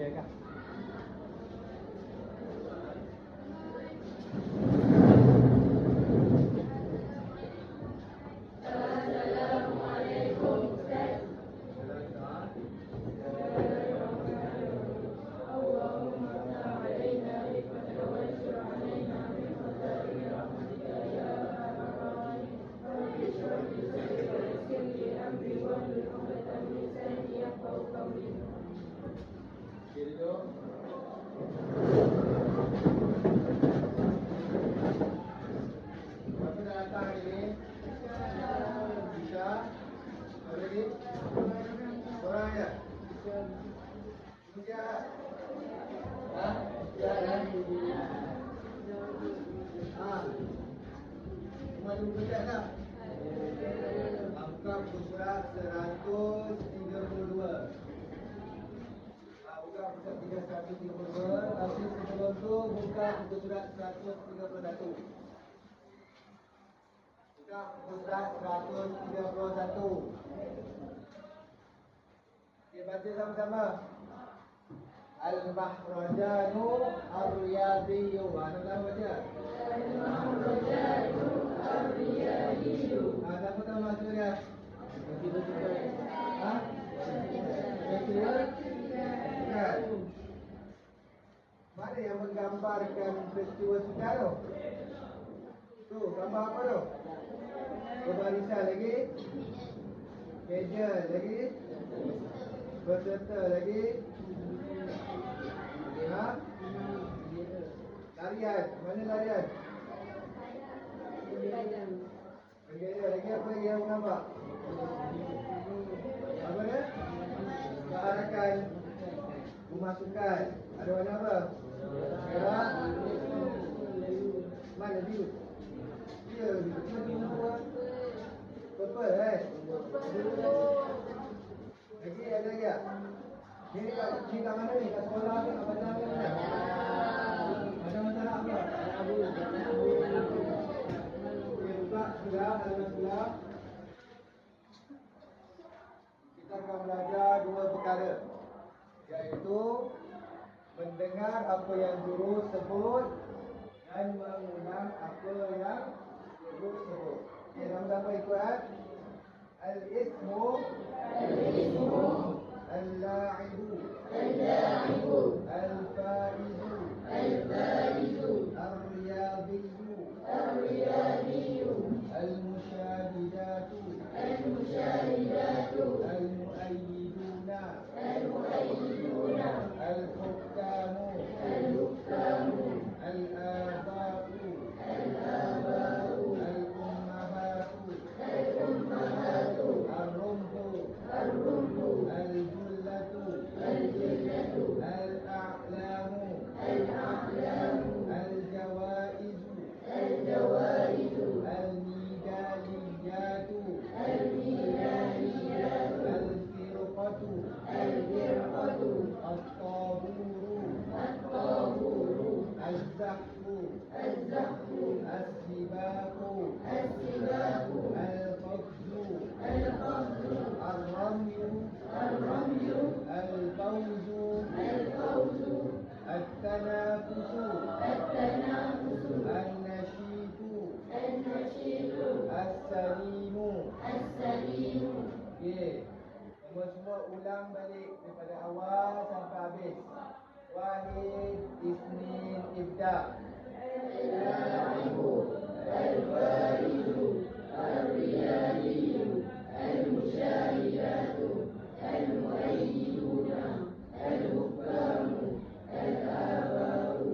Okey kah? Siapa dah datang hari ni? Isha. Apa lagi? Seorang aja? Isha. Ha? Isha kan? Ha? Semua ada buku cek tak? Buka buku surat 132. Buka buku surat 132. Tapi sebelum tu buka buku surat 131. Buka buku surat 131. Okey, baca sama-sama. Al-Mahrajanu Ar-Riyadiyyu. Nama baca. Al-Mahrajanu Ar-Riyadiyyu. Siapa tahu maksud dia? Ha? Festival? Bukan. Mana yang menggambarkan festival sukan tu? Tu, gambar apa tu? Berbarisan lagi? Pageant lagi? Peserta lagi? Ha? Larian. Mana larian? Bendera lagi apa lagi yang nampak? Apa dia? Perarakan rumah sukan. Ada warna apa? Merah. Mana biru? Ya, biru. Mana purple Lagi ada lagi tak? Ni kat mana ni? Kat sekolah ke? Kat bandar ke mana? Macam-macam apa? Okey, buka sudah, halaman sebelah. Kita akan belajar dua perkara, iaitu mendengar apa yang guru sebut dan mengulang apa yang guru sebut. Okey, nama-nama ikut. Al-ismu Al-la'ibu Al-faizu Ar-riyadiyyu Al-musyahidatu Al-mu'ayyiduna Al-hukkamu Al-aba'u Al-ummahatu Ar-rumhu Al-jullatu Al-a'lamu Al-jawaizu Al-midaliyatu Al-firqatu At-taburu Az-zahfu Az-sibaqu Al-qadzu Ar-ramyu Al-fawzu At-tanafusu An-nashidu As-salimu. Okey. Semua ulang balik daripada awal sampai habis. Wahid, Isnin, Ibda. Al-la'ibu Al-faizu Ar-riyadiyyu Al-musyahidatu Al-mu'ayyiduna Al-hukkamu Al-aba'u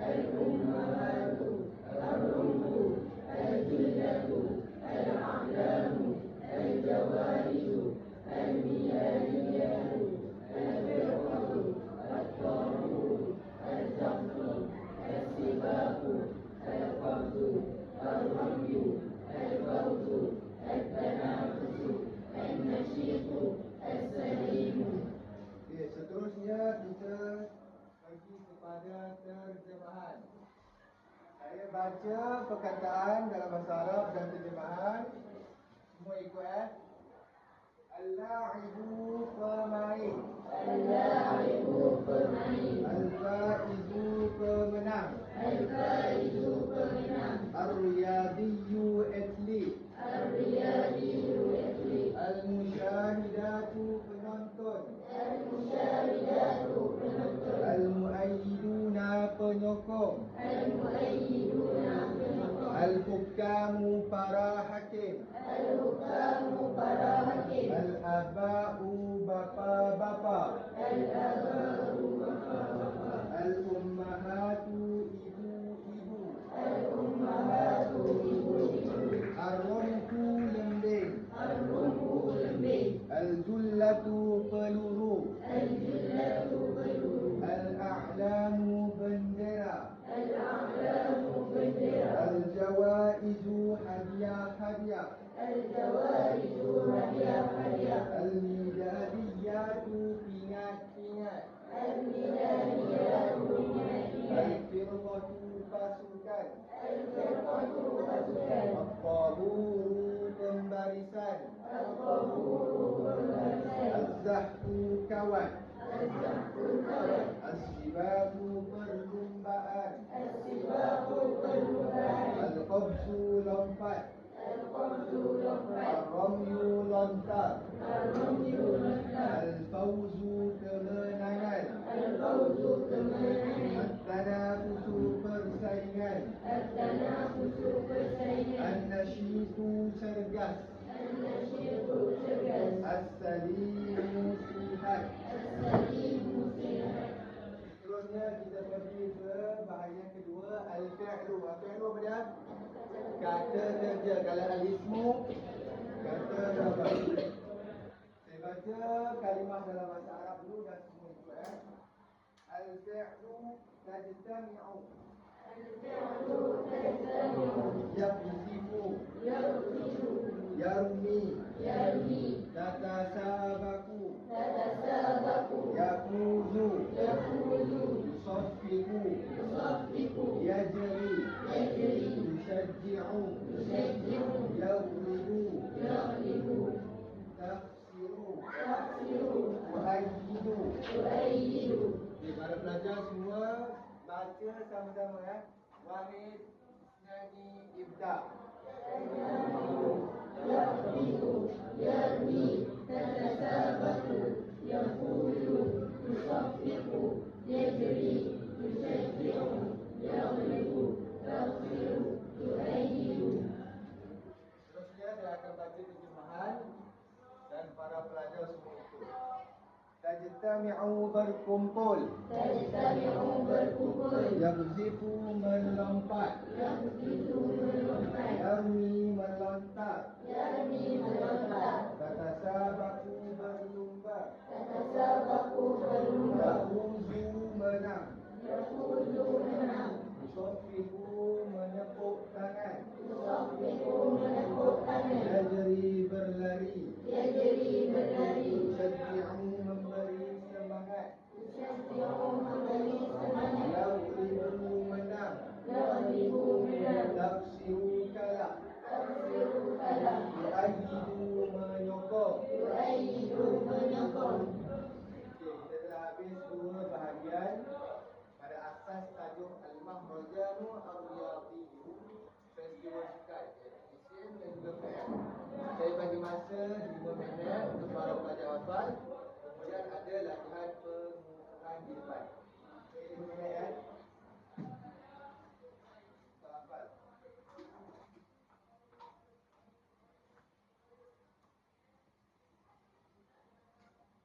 Al-ummahatu Ar-rumhu Al-jullatu Al-a'lamu Al-jawaizu Al-midaliyatu Al-firqatu At-taburu Az-zahfu As-sibaqu Al-qadzu Ar-ramyu Al-fawzu At-tanafusu An-nashidu As-salimu. Seterusnya kita pergi kepada terjemahan. Saya baca perkataan dalam bahasa Arab dan terjemahan. Semua ikut Al-la'ibu pemain. Al-la'ibu pemain. Al-faizu pemenang. Ar-riyadiyyu atlet. Al-musyahidatu penonton. Al-muayyiduna penyokong. Al-hukamu para hakim. Al-aba'u bapa-bapa. Al-ummahatu ibu-ibu. Ar-rumhu lembing. Al-jullatu peluru. Al-a'lamu bendera. Al-jawaizu hadiah-hadiah. Al-midadiyatu pingat-pingat. Al-firqatu pasukan. Al-taburu pembarisan. Az-zahfu kawan. As-sibaku perlumbaan. Al-qabsu lompat. Ar-ramyu lontar. Al-fawzu kemenangan. At-tanafusu persaingan. An-nasyitu cergas. As-salimu sihat. Seterusnya kita pergi ke bahagian kedua, al-fi'lu. Al-fi'lu apa dia? Kata kerja. Kalau al-ismu, kata khabar. Saya baca kalimah dalam bahasa Arab dulu dan semua ikut Al-fi'lu tajtami'u. Yaqzifu. Yarmi. Tatasabaku. Yafuzu. Yusaffiku. Yajri. Yushajji'u. Yaghlibu. Tafsiru. Tu'ayyidu. Okay, para pelajar semua baca sama-sama Wahid, nyanyi, ibda. Yaqzifu. Yarmi. Tatasabaku. Yafuzu. Yusaffiku. Yajri. Yushajji'u. Yaghlibu. Tafsiru. Tu'ayyidu. Seterusnya saya akan baca terjemahan dan para pelajar semua ikut. Tajtami'u berkumpul. Yaghzifu melompat. Yarmi melontar. Tatasabaku berlumba. Yafuzu menang. Yusaffiku menepuk tangan. Yajri berlari. Yushajji'u memberi semangat. Yaghlibu menang. Tafsiru kalah. Yu'ayyidu menyokong. Okey, kita telah habis dua bahagian pada asas tajuk Al-Mahrajanu Ar-Riyadiyyu, festival sukan, isim dan juga fi'il. Saya bagi masa 5 minit untuk para pelajar hafal. Kemudian ada latihan pengukuhan di depan. Okey, 5 minit untuk hafal.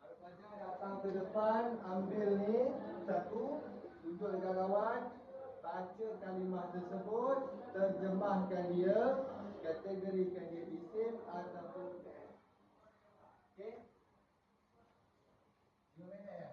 Para pelajar datang ke depan, ambil ni satu, tunjuk dekat kawan, baca kalimah tersebut, terjemahkan dia, kategorikan dia isim ataupun fi'il. Okey? 5 minit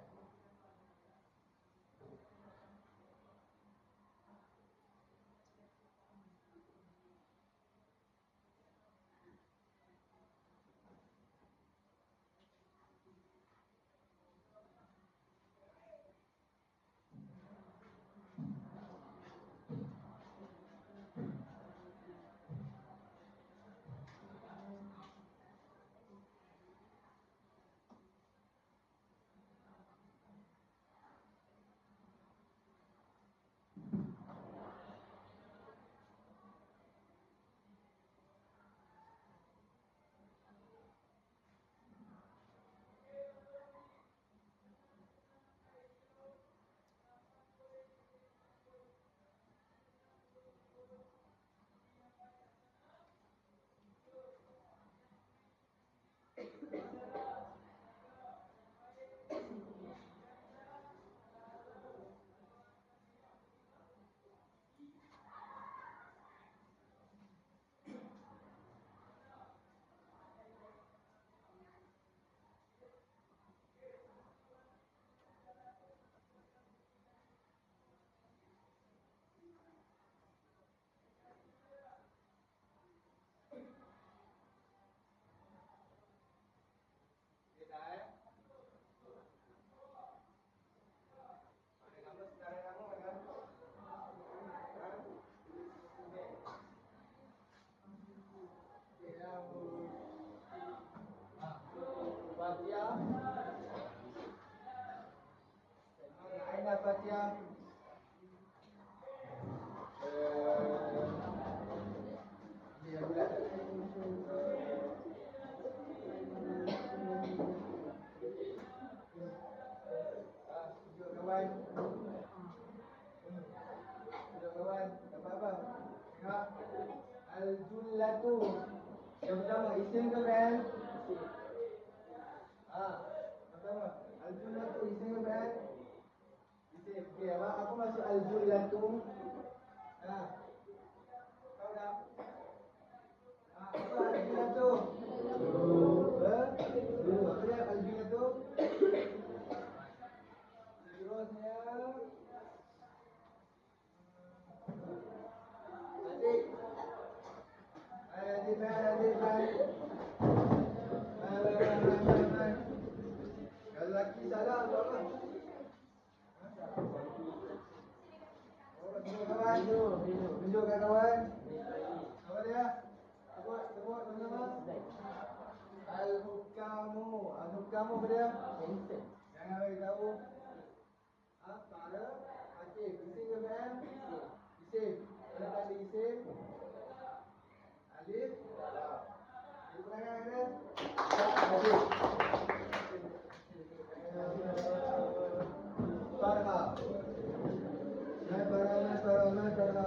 Al-Fatihah. Dia bulat. Tunjuk kawan. Tunjuk kawan. Dapat apa? Tengok. Al-Jullatu. Yang pertama, isim ke fi'il? Pertama. Al-Jullatu, isim ke fi'il? Isim. Okey, apa maksud Al-Jullatu? Tahu tak? Apa Al-Jullatu? Dulu. Apa dia Al-Jullatu? Seterusnya. Adik. Adik. Kalau lelaki salah atau apa? Tunjuk kawan. Tunjukkan kawan. Apa dia? Sebut nama. Al-Hukamu. Al-Hukamu apa dia? Jangan beritahu. Tak ada. Okey, isim ke fi'il? Isim. Ada tanda isim? Alif. Di belakang ada? Alif. Farha. Farha.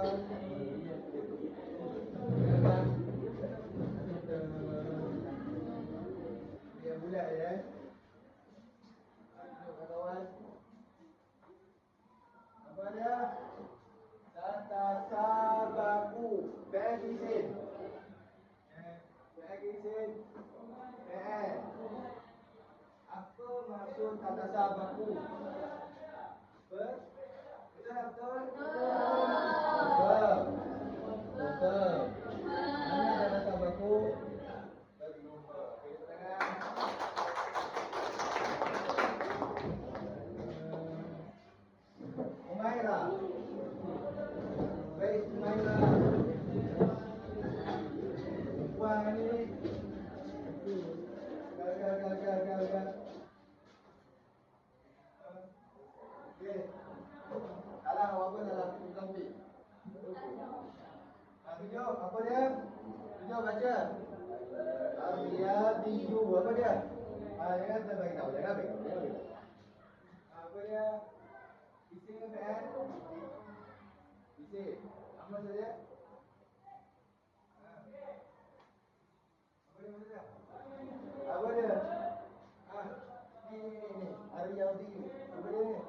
Dia bulat ya. Tengok kawan. Apa dia? Tatasabaku. Fi'il isim. Fi'il isim. Fi'il. Apa maksud tatasabaku? Betul? Betul. Mana tatasabaku? Berlumba. Okey, tangan. Umairah. Baik, Umairah. Wah, ini. Gal. Okey. Salah apa dalam topik? Tunjuk apa dia? Tunjuk baca. Al-Riyadiyyu apa dia? Jangan saya bagi tahu. Jangan bagi tahu. Apa dia? Isim ke fi'il? Isim. Apa maksud dia? Apa dia maksud dia? Apa dia? Ni. Al-Riyadiyyu. Apa dia ni?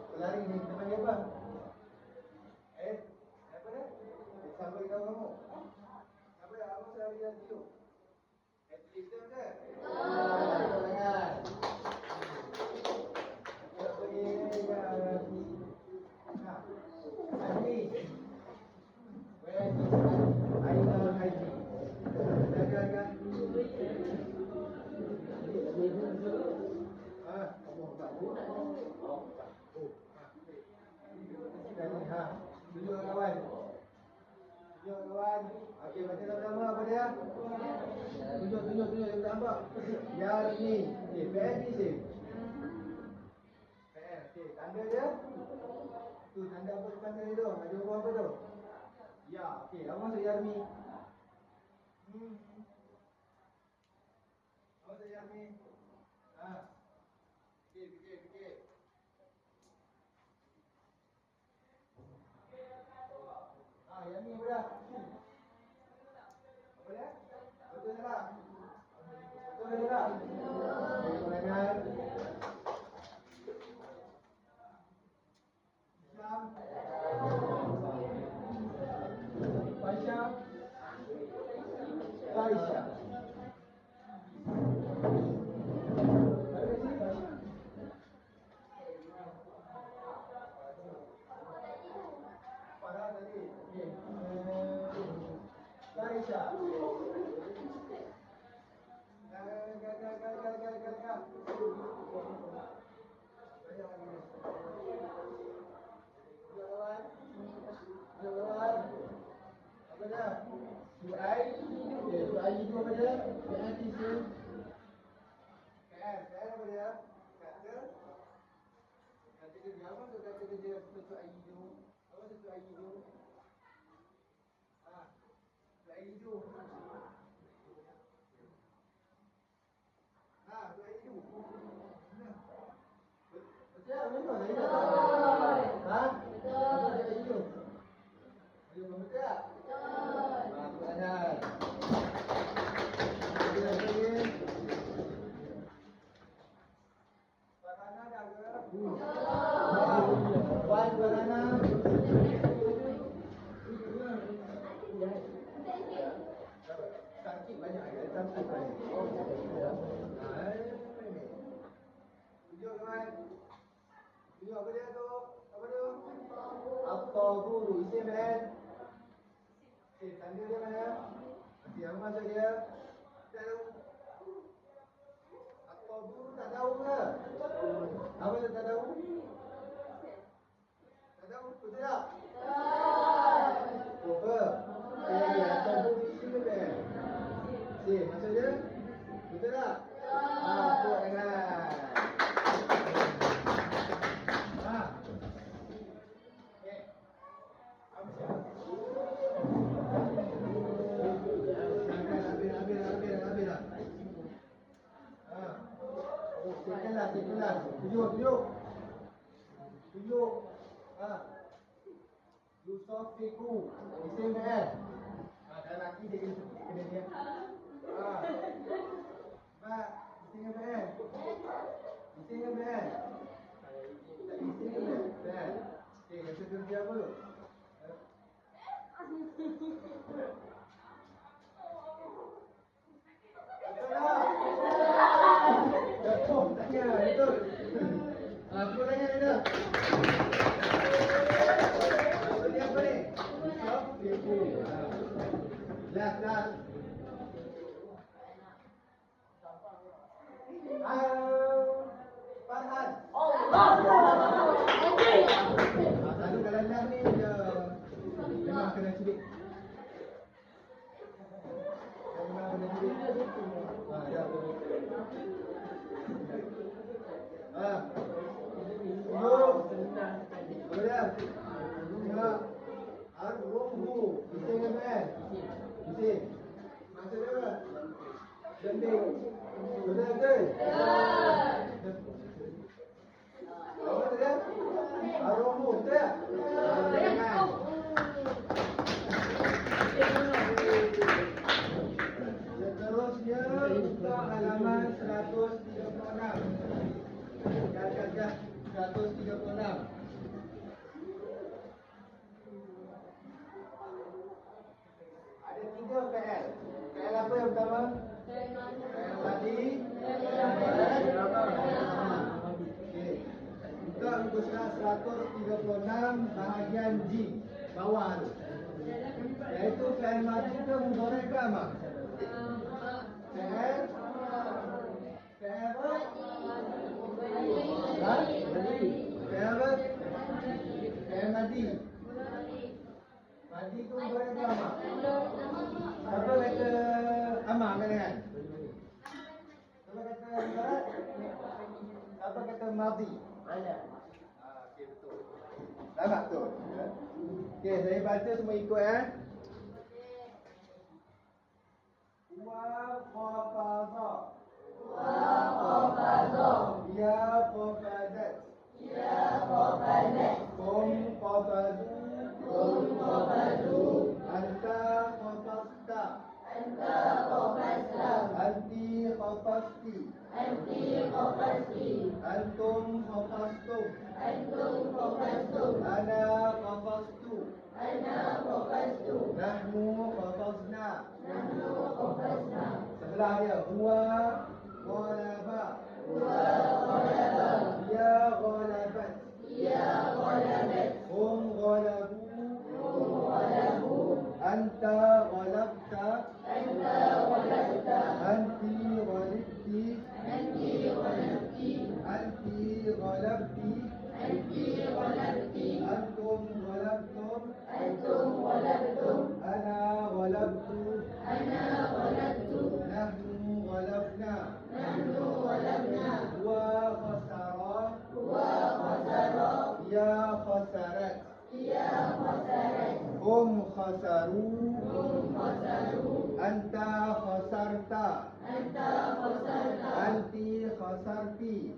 Pelari ni kita panggil apa? Apa dia? Siapa beritahu kamu? Apa dia? Apa maksud Al-Riyadiyyu? Atlet tu ke? Jangan. Tak pergi Haji. Where is Aina Haji? Jaga. Tunjuk kawan. Okey, baca sama-sama apa dia? Tunjuk yang nampak. Yarni. Okey, fi'il isim. Fi'il. Okey, tanda dia? Tu tanda apa depan tadi tu? Ada huruf apa tu? Ya, okey. Apa maksud Yarni? Apa maksud Yarni? Fikir. Yarni apa dah? Apa dia? Betul tak? Betul tak? Tangan. Islam. Fasha. Aisyah. kerja tu'ayyidu? Apa tu tu'ayyidu? Tu'ayyidu. Tu'ayyidu. Betul? Betul? Betul. Apa tu'ayyidu? Betul tak? Betul. Soalan. Farhana dah ke? Puan Farhana. Sakit banyak ya, sakit banyak. Tunjuk kawan. Tunjuk apa dia tu? Apa tu? At-Taburu. Isim kan? Isim. Tanda dia mana? Nanti apa maksud dia? Tak tahu. At-Taburu tak tahu ke? Apa tu tak tahu? Tak tahu? Betul tak? Betul. At-Taburu isim kan? Isim. Maksud dia? Betul tak? Betul dengan. Tunjuk. Yusofiku. Isim kan? Kalau laki dia kena dia. Mak, isim kan? Isim kan? Isim kan? Okey, kata kerja apa tu? Betul tak? Tanya, betul. Aku tanya dia dah. Dia apa ni? Yusofiku. Last. Farhan. Selalu kalau dah ni dia memang kena cilik. Memang kena cilik. Ya. Boleh. Ya. Ar-ruhu. Isim kan? Isim. Maksud dia apa? Lembing. Betul ke? Apa tu dia? Ar-ruhu. Betul tak? Jangan. Seterusnya buka halaman 136. Dah 136. Ada 3 PL. PL apa yang pertama? PL madi. Okey. Buka muka surat 136 bahagian G bawah tu. Iaitu PL madi ke mudhari ke amar? PL apa? PL apa? PL madi. Madi tu mudhari ke amar? Apa kata amar kan? Apa kata mudhari? Apa kata madi? Ada. Okey betul. Nampak tu. Okey, saya baca semua ikut Wa qafaza. Ya qafadat. Kum qafadu. Anta qafasta. Anti qafasti. Antum qafastum. Ana qafastu. Nahnu qafazna. Sebelah dia huwa ghalaba. Ya ghalabat. Hum ghalabu. Anta ghalabta. Anti ghalibti. Anti ghalabti. Antum ghalabtum. Ana ghalabtu. Nahnu ghalabna. Ia khasarat. Hum khasaru. Anta khasarta. Anti khasarti.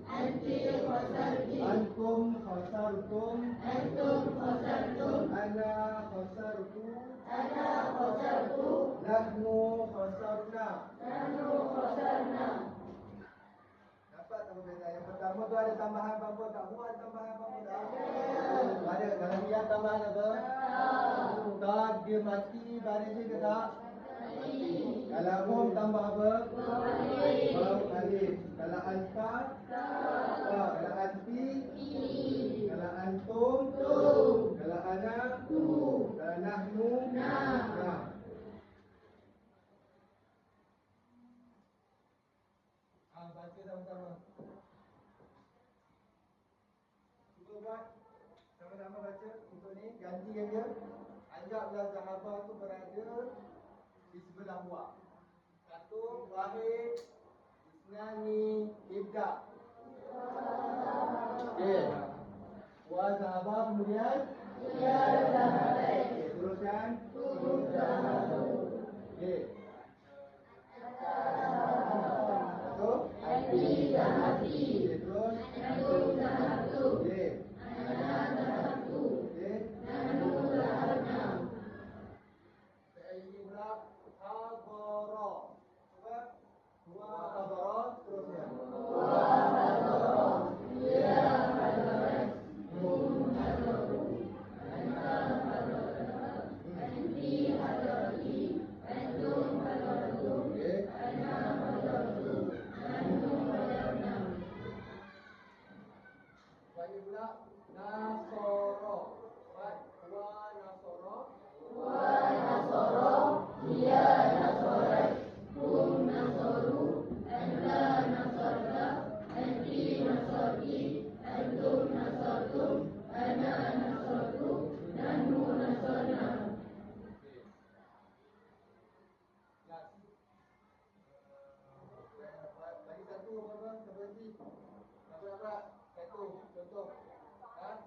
Antum khasartum. Ana khasartu. Nahnu khasarna. Nampak tak berbeza? Yang pertama tu ada tambahan apa-apa tak? Mu ada tambahan apa-apa tak? Ada. Kalau dia tambahan apa? Tak, dia mati baris dia ke tak? Mati. Kalau hum tambah apa? Baru alif. Kalau anta? Kalau anti? Kalau antum? Kalau ana? Kalau nahnu? Nah. Baca sama-sama. Cuba buat sama-sama baca untuk ni. Gantikan dia. Anggaplah Zahabah tu berada di sebelah buah. Satu, Wahid, Isnani, Ibda. Okey. Buah Zahabah kemudian? Okey, teruskan. Okey. Anti zahabi. Terus. Antum zahabtu. Okey. Ana zahabtu. Okey. Nahnu zahabna. Ini pula habara. Cuba. Wa habara terusnya. Wa habara. Ya hadarat. Hum hadaru. Anta hadarta. Anti hadarti. Antum hadartum. Okey. Ana hadartu. Bagi pula Nasoro. Wa Nasoro. Dia Nasorat. Hum Nasoru. Anta Nasorta. Anti Nasorti. Antum Nasortum. Ana Nasortu. Nahnu Nasorna. Bagi satu apa? Seperti apa? Satu contoh. Ha?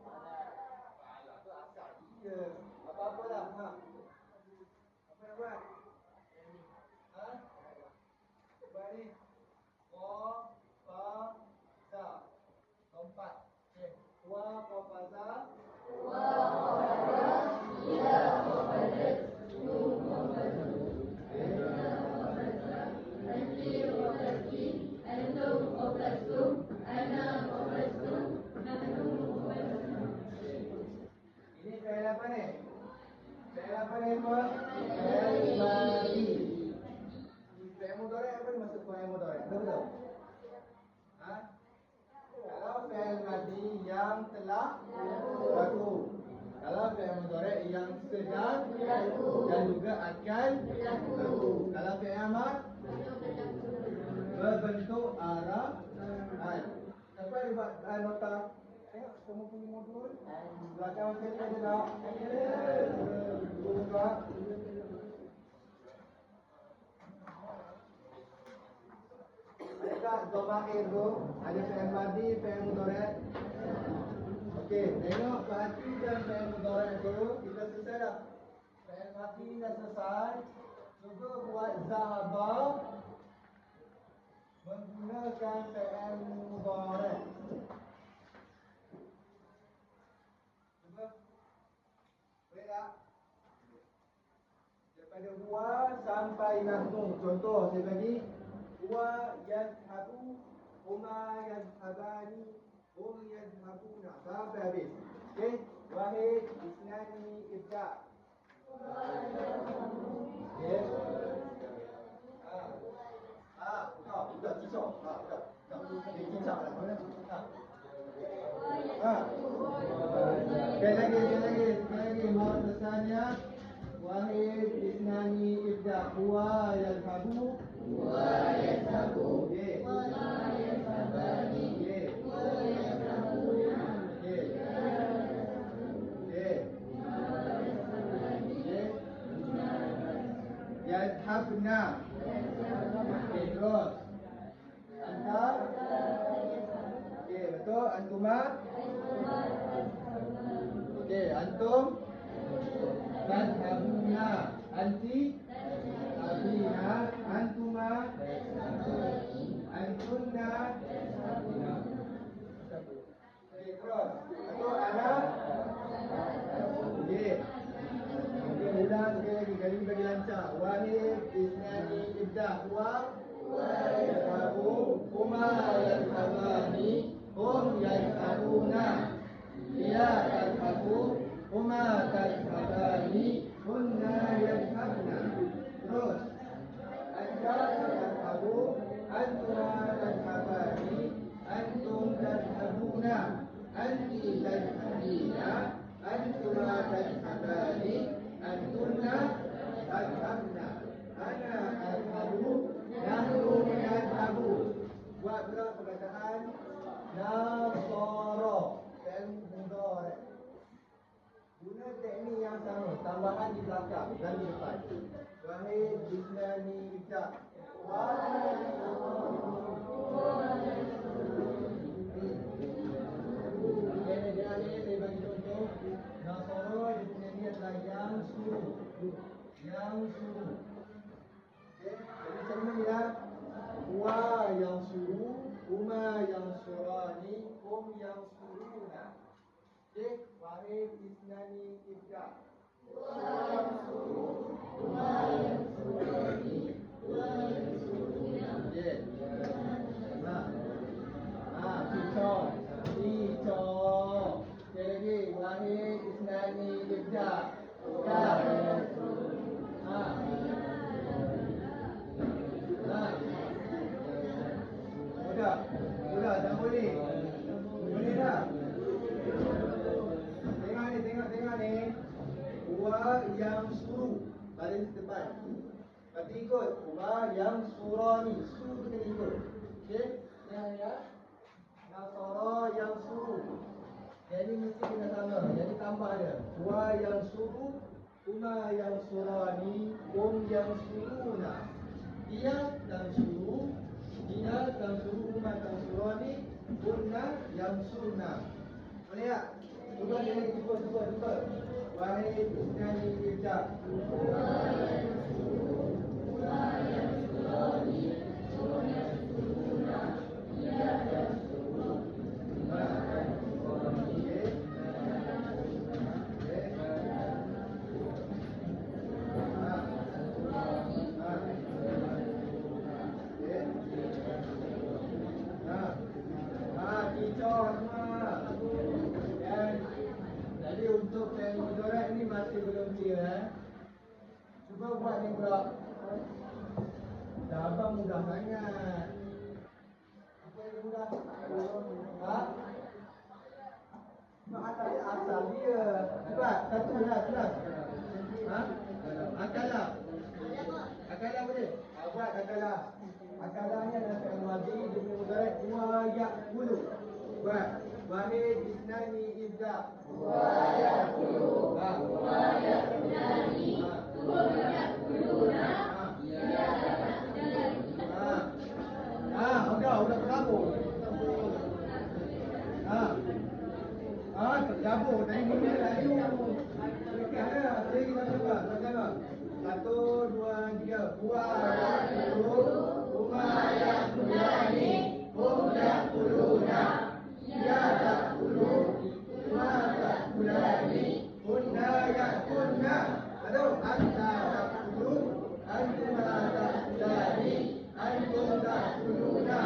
Alah tu asal dia. Apa-apalah. Ha. Apa nak buat? Ha? Buat ni. Wa fa za. Lompat. Okey. Wa fa za. Wa fa za. Ya fa za. Nu fa za. Anti fa za. Antum fa za. Ana fa za. Nahnu fa za. Ini fail apa ni? Fail apa ni semua? Fail madi. Fail mudhari apa ni maksud fail mudhari? Betul? Ha? Kalau fail madi yang telah berlaku. Kalau fail mudhari yang sedang berlaku dan juga akan berlaku. Kalau fail amar berbentuk arahan. Siapa yang buat nota? Tengok kamu punya modul. Belakang sekali ada tak? Buka. Ada tak dhamair tu? Ada fi'il madhi, fi'il mudhari'. Okey, tengok perhatikan fi'il mudhari' tu. Kita selesai dah. Fi'il madhi dah selesai. Cuba buat zahaba menggunakan fi'il mudhari'. Cuba. Boleh tak? Daripada huwa sampai nahnu. Contoh saya bagi. Huwa yadhabu, huma yadhabani, hum yadhabuna. Sampai habis. Okey? Wahid, isnani, ibda. Okey? Buka cicak. Buka. Cicak lah. Mana? Sekali lagi. Mawad tasanya. Wahid, isnani, ibda. Huwa yadhabu. Huwa yadhabu. Wala yadhabani. Wa yadhabuna. Yadhabna. Terus. Anta. Okey, betul. Antuma. Okey, antum tadhabuna, anti tadhabina, antuma antunna. Okey, terus. Atau ana. Okey. Okey, ulang sekali lagi. Kali ni bagi lancar. Wahid, isnani, ibda. Wa yadhabu, huma yadhabani, hum yadhabuna. Ia tadhabu, huma tadhabani, hunna yadhabna. Terus. Anta tadhabu, antuma tadhabani, antum tadhabuna, anti tadhabina, antuma tadhabani, antunna tadhabna. Ana adhabu, nahnu nadhabu. Buat pula perkataan nasara dan mudhari'. Guna teknik yang sama, tambahan di belakang dan di depan. Wahid, isnani, ibda. Okey, di akhir saya bagi contoh. Nasara di sini ni adalah yang suruh. Yang suruh. Okey, jadi sama ya. Wa yang suruh, huma yang surani, hum yang suruna. Okey, wahid, isnani, ibda. Wa yang suruh, huma yang surani, hum yang suruna. Okey. Cicok. Sekali lagi, wahid, isnani, ibda. Ya. Sudah, dah boleh. Boleh dah. Tengok ni. Wa yang suruh. Baris depan. Berarti ikut. Wa yang surani. Suruh kena ikut. Okey? Ya. Nasara yang suruh. Jadi mesti kena sama. Jadi tambah dia. Wa yang suruh, huma yang surani, hum yang suruna. Dia yang suruh, dia yang suruh, huma yang surani, hunna yang surna. Boleh tak? Cuba dia lagi, cuba. Wahid, isnani, ibda. Wa yang suruh, huma yang surani, hum yang suruna. Dia yang suruh, huma yang surani. Jadi untuk yang mudarat ni masih belum clear. Cuba buat ni pula. Dah abang mudah sangat. Apa yang mudah? Ada asal dia. Cepat, satu lah. Akalah boleh? Buat akalah. Akalahnya adalah fi'il madhi, dia punya mudarat wa ya'kulu. Buat. Wahid, isnani, ibda. Wa ya'kulu. Wa ya'kulani. Hum ya'kuluna. Ia ya'kulani. Udah tergabung. Tergabung. Tadi ni lagi. Okey, kita coba. 1, 2, 3. Wa ya'kulu, huma ya'kulani, hum ya'kuluna. Ia ta'kulu, huma ta'kulani, hunna ya'kulna. Aduh, anta ta'kulu, antuma ta'kulani, antum ta'kuluna,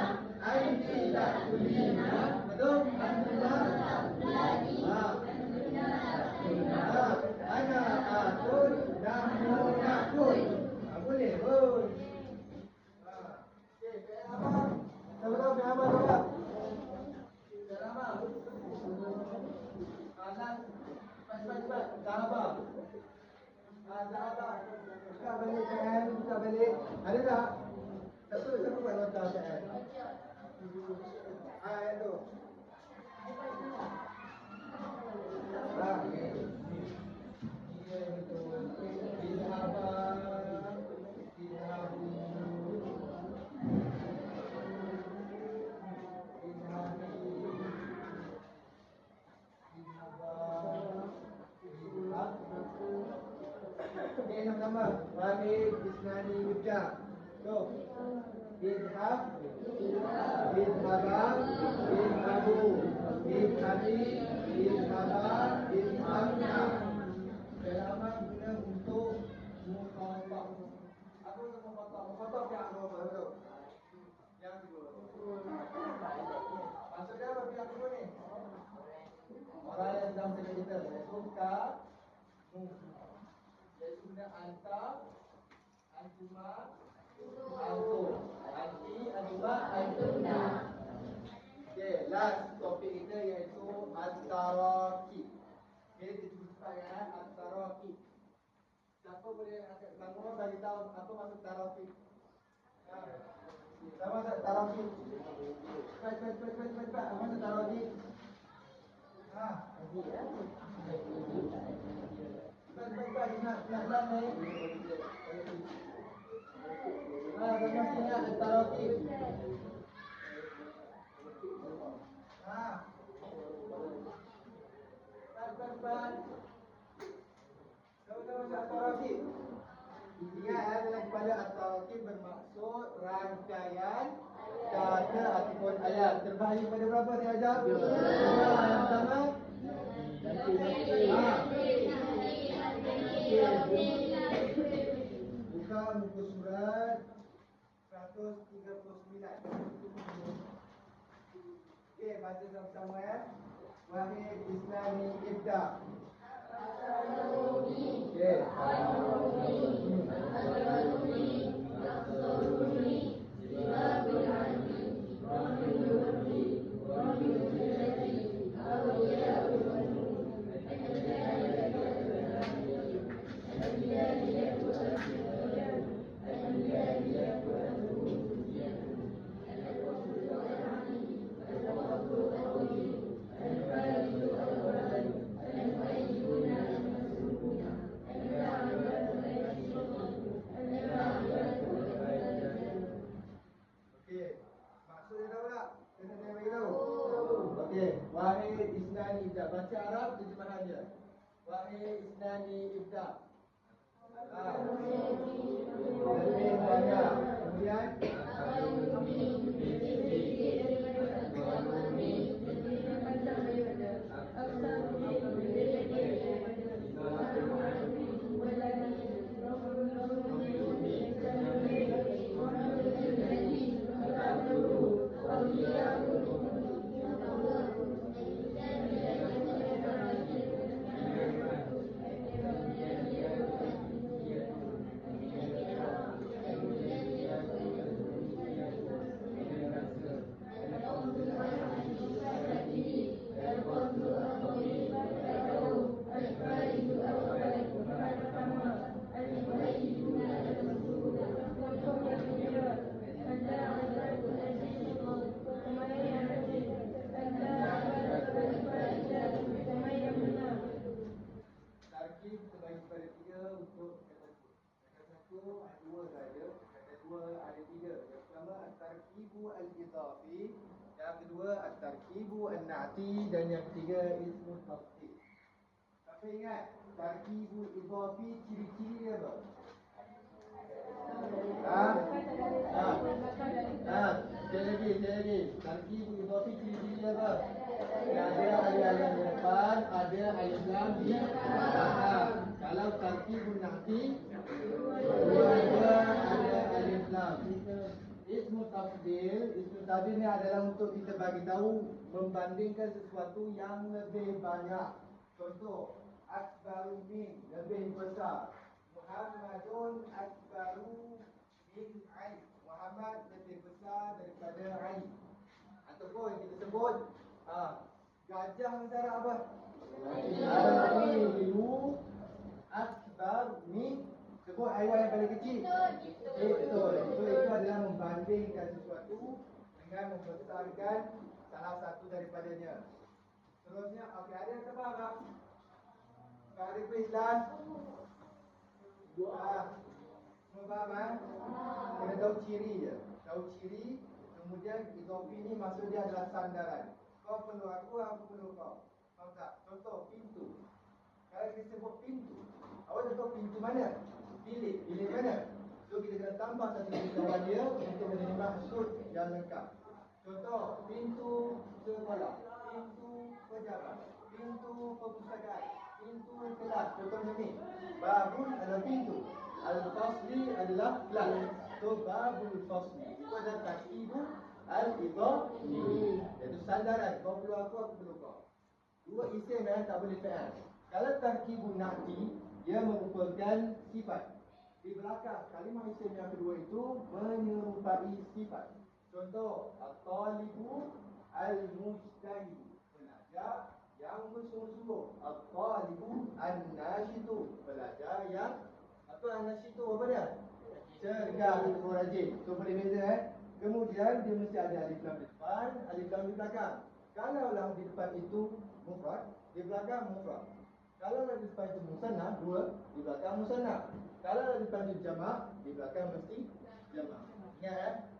anti ta'kulina. Aduh, antuma ta'kulani, antuna ta'kulina. Ana akul, nahnu nakul. Boleh pun. Okey, fi'il amar. Tahu fi'il amar tak? Fi'il amar. Cepat. Zahaba. Zahaba. Buka balik. Ada tak? Siapa buat nota fi'il? Yang tu. Iya betul. Idhaba, idhabu, idhabi, idhaba, pertama. Wahid isnani ibda. So, idhab, idhaba, idhabu, idhabi, idhaba, idhabna. Selama guna untuk mukhatab. Apa untuk mukhatab? Mukhatab yang apa tu? Yang kedua. Maksudnya apa yang kedua ni? Orang yang sedang bersama kita. Iaitu ka, mu. Iaitu guna anta, antuma, antum, anti, antuma, antumna. Okay, last topik kita iaitu at-tarakib. Okay, kita cuba cepat ya. At-tarakib. Siapa boleh angkat tangan bagi tahu apa maksud tarakib? Apa maksud tarakib? Cepat. Apa maksud tarakib? Cepat. Nak ni. Maksudnya at-tarakib. Cepat. Tahu at-tarakib. Ingat daripada at-tarakib bermaksud rangkaian kata ataupun ayat. Terbahagi pada berapa saya ajar? Yang pertama. Buka muka surat 139. Okey, baca sama-sama ya. Wahid isnani ibda. Okey. Wahid isnani ibda. Baca Arab terjemahan dia. Wahid isnani ibda. Lebih banyak. Kemudian al-idafi, yang kedua at-tarkibu an-na'ti, dan yang ketiga ismu tafdil. Tapi ingat, tarkibu idafi ciri-ciri dia apa? Sekali lagi. Tarkibu idafi ciri-ciri dia apa? Ada alif di depan, ada alif lam di belakang. Kalau tarkibu na'ti, dua-dua ada alif lam. Ismu tafdil ni adalah untuk kita bagi tahu membandingkan sesuatu yang lebih banyak. Contoh, akbaru min, lebih besar. Muhammadun akbaru min ain. Muhammad lebih besar daripada ain. Ataupun kita sebut gajah antara apa? Al-Filu akbar min. Sebut haiwan yang paling kecil. Betul. So itu adalah membandingkan sesuatu dengan membesarkan salah satu daripadanya. Seterusnya, okey, ada yang tebak tak? Ada quiz last. Semua faham kan? Kena tahu ciri je. Tahu ciri, kemudian idafi ni maksud dia adalah sandaran. Kau perlu aku perlu kau. Faham tak? Contoh, pintu. Kalau kita sebut pintu, awak dah tahu pintu mana? Bilik mana? So kita kena tambah satu bilik kawan dia untuk menjadi maksud yang lengkap. Contoh, pintu sekolah, pintu pejabat, pintu perpustakaan, pintu kelas. Contohnya ni, babun adalah pintu, al-fasli adalah kelas. So babul fasli itu adalah tarkibu al-idhafi, iaitu sandaran. Kau perlu aku perlu kau. Dua isim tak boleh fi'al. Kalau tarkibun na'ti, dia merupakan sifat. Di belakang kalimah isim yang kedua itu menyerupai sifat. Contoh, at-talibu al-mujtahid, pelajar yang bersungguh-sungguh. At-talibu an-nashitu, pelajar yang apa an-nashitu apa dia? Cergas atau rajin. So boleh beza Kemudian dia mesti ada alif lam di depan, alif lam di belakang. Kalaulah di depan itu mufrad, di belakang mufrad. Kalau di depan itu musanna, dua, di belakang musanna. Kalau di depan itu jamak, di belakang mesti jamak. Ingat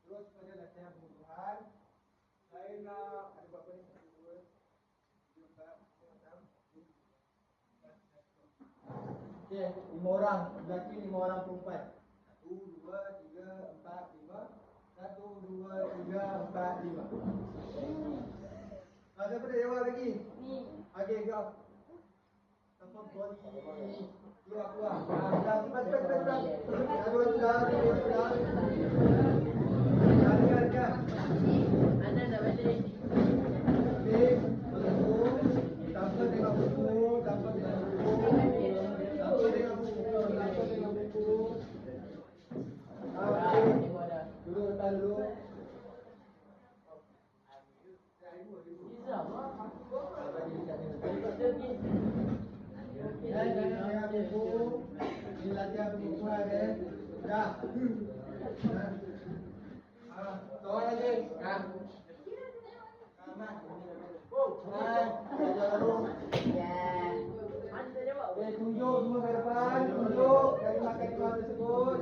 Terus pada latihan pengukuhan, saya nak ada berapa ni? 1, 2, 3, 4, 5, 6, 7. Okey, 5 orang lelaki, 5 orang perempuan. 1, 2, 3, 4, 5. 1, 2, 3, 4, 5. Siapa dah jawab lagi? Ni. Okey, go. Tempat body. Keluar. Dah, cepat. Aduh, dah. Dah. Anda dah balik. Okey, tanpa tengok buku. Duduk depan dulu. Jangan buku. Ini latihan pengukuhan Dah. Soalan lagi. Tunjuk semua ke depan. Tunjuk kalimah-kalimah tersebut.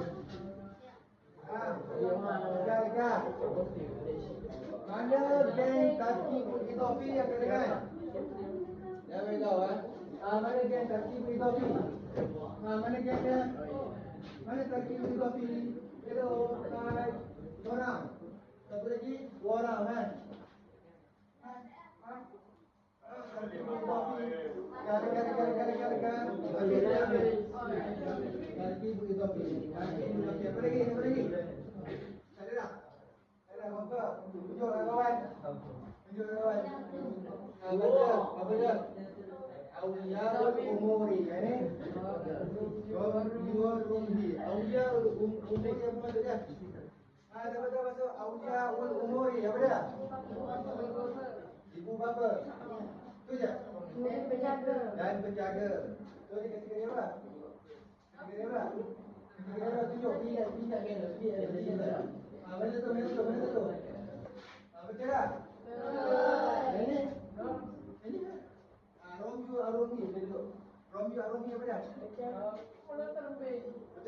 Ika. Mana geng tarkibul idhafi yang kedengar? Jangan beritahu mana geng tarkibul idhafi? Mana geng dia? Mana tarkibul idhafi? Hello, hai. Orang. Satu lagi, 2 orang kan? Tarkibul idhafi. Kan. Tarkibul idhafi. Apa lagi? Tak ada dah? Apa? Tunjuk kawan. Baca. Apa dia? Awliyaul umuri. Ini? Awliyaul umuri. Awliyaul umuri apa maksudnya? Dah baca. Awliyaul umuri. Apa dia? Ibu bapa. Itu je? Dan penjaga. So dia kategori apa? Tunjuk. Tidak kena. Mana tu? Baca dah? Ini? Romeo Aromi. Romeo Aromi apa dia? Betul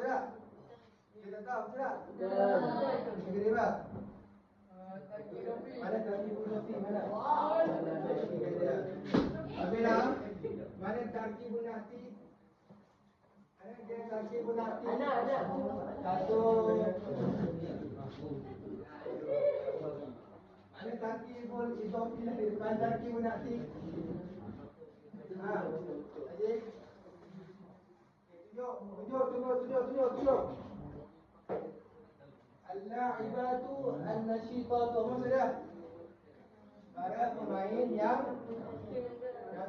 tak? Kita tahu betul tak? Kategori apa? Mana tarkibul idhafi? Mana? Habis dah? Mana tarkibul na'ti? Mana dia tarkibul na'ti? Ada. 1. Mana tarkibul idhafi di depan tarkibul na'ti? Adik. Tunjuk. Al-la'ibatu an-nashitatu. Apa maksudnya? Para pemain yang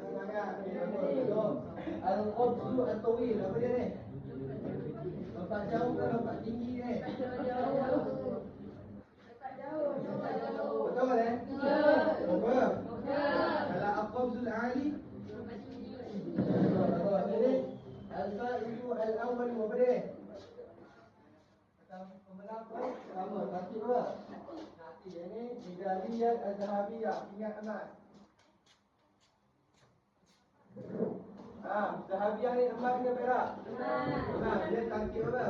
semangat. Al-qabsu at-tawil. Apa dia ni? Lompat jauh ke lompat tinggi ni? Betul Betul. Kalau al-qabsul ali? Jadi al-fa'idu al-awwal apa dia? Pemenang sama. Nanti apa? Nanti ini Midaliyat al-Zahabiyah. Ingat emas. Zahabiyah ni emas ke perak? Emas. Dia tangkip apa?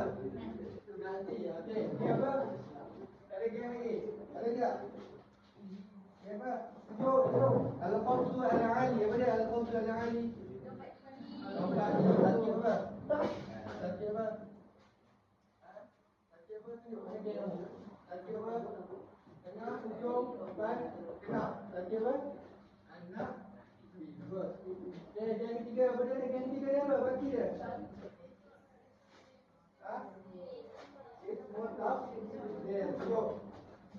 Nanti. Okey. Ni apa? Ada game lagi? Ada tak? Ni apa? Tunjuk. Al-Qawsu al-Ali. Apa dia? Al-Qawsu al-Ali. Lompat tangkip Kaki apa? Kaki apa tunjuk kaki kamu. Kaki apa? Tengah, ujung, depan, genap. Kaki apa? Anak. Bagus. Okay, yang ketiga apa dia? Yang ketiga dia apa? Bagi dia. Ha? It's more tough. Dia tunjuk.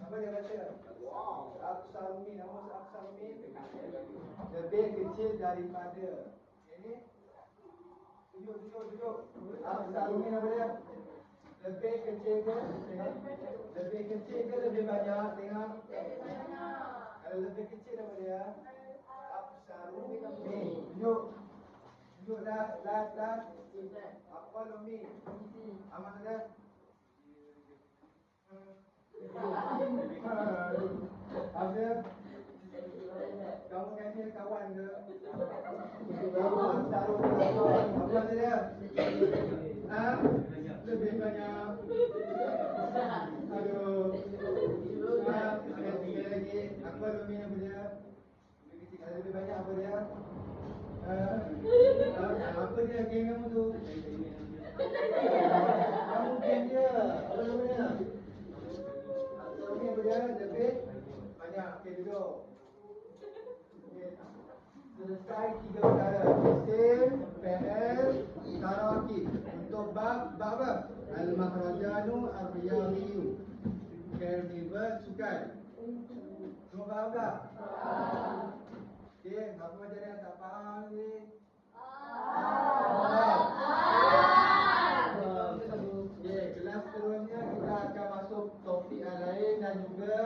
Apa dia baca? Wow. Aksalmi, nama Aksalmi lebih kecil daripada. Ini tunjuk. Aksalmi apa dia? Lebih kecil ke? Lebih kecil ke lebih banyak? Tengok. Kalau lebih kecil apa dia? Aksalmi. Tunjuk last. Apa Lumi? Amat ada? Apa? Kamu kasih kawan ke? Kawan taruh kawan. Apa dia? Lebih banyak. Aduh. Ada tiga lagi. Apa Lumi apa dia? Lebih banyak apa dia? Apa dia geng kamu tu? Kamu geng dia. Apa namanya? Lumi apa dia? Lebih banyak. Okey, duduk. Okay. Selesai tiga perkara. Isim, fi'il, tarakib. Untuk bab apa? Al-Mahrajanu Ar-Riyadhiyu. Carnival sukan. Semua faham tak? Okey, apa macam yang tak faham ni? Okey, kelas seterusnya kita akan masuk topik yang lain dan juga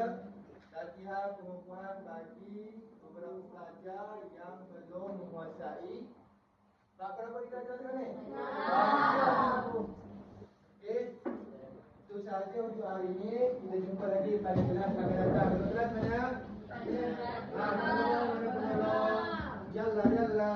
latihan kemampuan bagi beberapa pelajar yang belum menguasai. Bab berapa kita ajar sekarang ni? Okey, itu sahaja untuk hari ini. Kita jumpa lagi pada kelas akan datang. Kelas mana? Mana? Yalla.